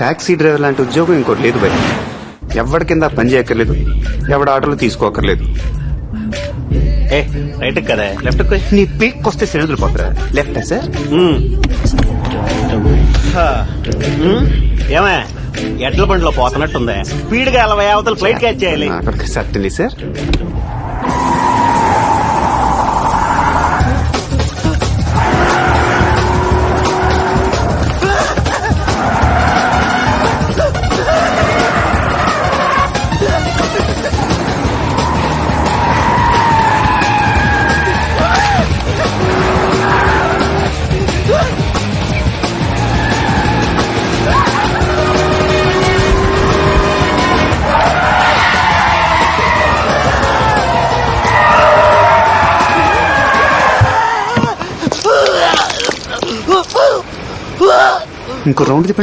Taxi driver లాంటి ఉద్యోగం ఇంకోటి లేదు భయ్. ఎవరి కింద పని చేయక్కర్లేదు, ఎవడ ఆటోలు తీసుకోకర్లేదు. ఏ రైట్ కదా, లెఫ్ట్ నీ పీక్ వస్తే శ్రేణులు పోతారా? లెఫ్టా సార్? ఏమే ఎడ్ల బండిలో పోతున్నట్టుంది, స్పీడ్ గా 60 అవతల ఫ్లైట్ క్యాచ్ చేయాలి. అక్కడికి సత్తుంది సార్. ఇంకో రౌండ్ తిప్పండి.